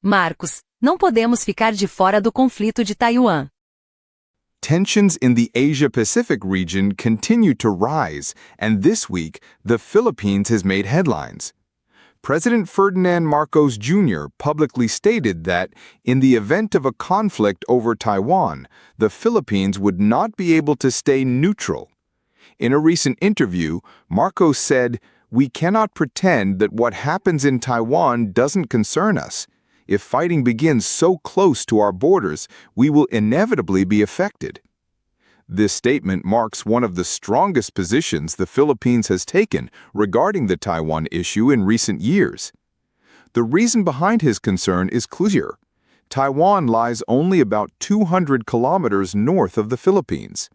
Marcos, não podemos ficar de fora do conflito de Taiwan. Tensions in the Asia-Pacific region continue to rise, and this week, the Philippines has made headlines. President Ferdinand Marcos Jr. publicly stated that, in the event of a conflict over Taiwan, the Philippines would not be able to stay neutral. In a recent interview, Marcos said, "We cannot pretend that what happens in Taiwan doesn't concern us. If fighting begins so close to our borders, we will inevitably be affected." This statement marks one of the strongest positions the Philippines has taken regarding the Taiwan issue in recent years. The reason behind his concern is clear. Taiwan lies only about 200 kilometers north of the Philippines.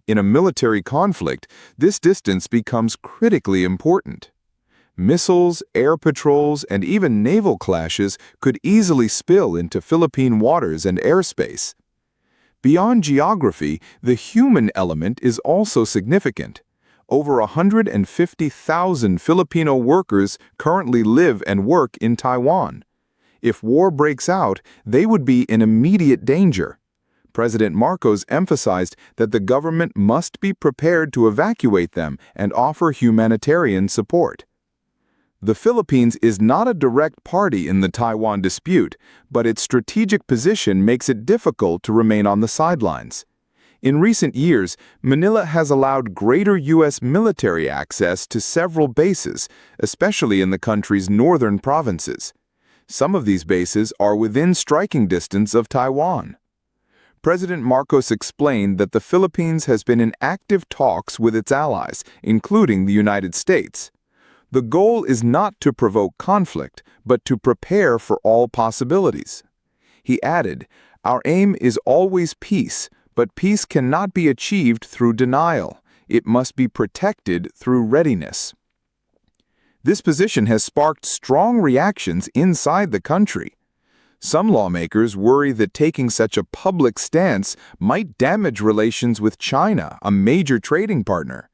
In a military conflict, this distance becomes critically important. Missiles, air patrols, and even naval clashes could easily spill into Philippine waters and airspace. Beyond geography, the human element is also significant. Over 150,000 Filipino workers currently live and work in Taiwan. If war breaks out, they would be in immediate danger. President Marcos emphasized that the government must be prepared to evacuate them and offer humanitarian support. The Philippines is not a direct party in the Taiwan dispute, but its strategic position makes it difficult to remain on the sidelines. In recent years, Manila has allowed greater U.S. military access to several bases, especially in the country's northern provinces. Some of these bases are within striking distance of Taiwan. President Marcos explained that the Philippines has been in active talks with its allies, including the United States. The goal is not to provoke conflict, but to prepare for all possibilities. He added, "Our aim is always peace, but peace cannot be achieved through denial. It must be protected through readiness." This position has sparked strong reactions inside the country. Some lawmakers worry that taking such a public stance might damage relations with China, a major trading partner.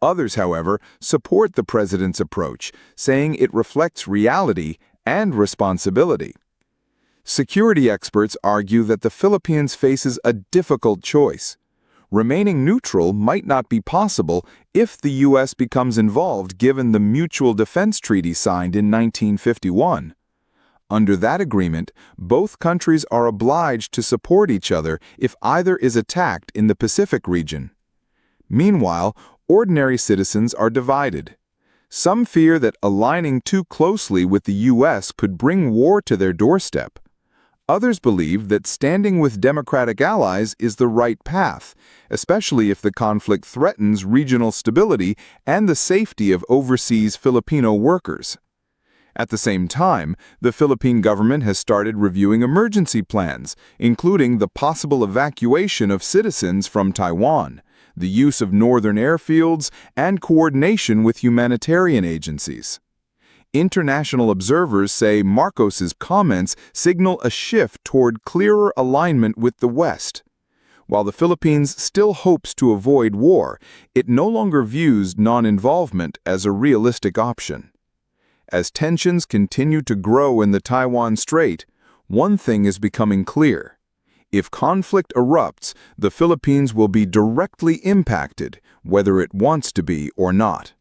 Others, however, support the president's approach, saying it reflects reality and responsibility. Security experts argue that the Philippines faces a difficult choice. Remaining neutral might not be possible if the U.S. becomes involved given the Mutual Defense Treaty signed in 1951. Under that agreement, both countries are obliged to support each other if either is attacked in the Pacific region. Meanwhile, ordinary citizens are divided. Some fear that aligning too closely with the U.S. could bring war to their doorstep. Others believe that standing with democratic allies is the right path, especially if the conflict threatens regional stability and the safety of overseas Filipino workers. At the same time, the Philippine government has started reviewing emergency plans, including the possible evacuation of citizens from Taiwan, the use of northern airfields, and coordination with humanitarian agencies. International observers say Marcos's comments signal a shift toward clearer alignment with the West. While the Philippines still hopes to avoid war, it no longer views non-involvement as a realistic option. As tensions continue to grow in the Taiwan Strait, one thing is becoming clear. If conflict erupts, the Philippines will be directly impacted, whether it wants to be or not.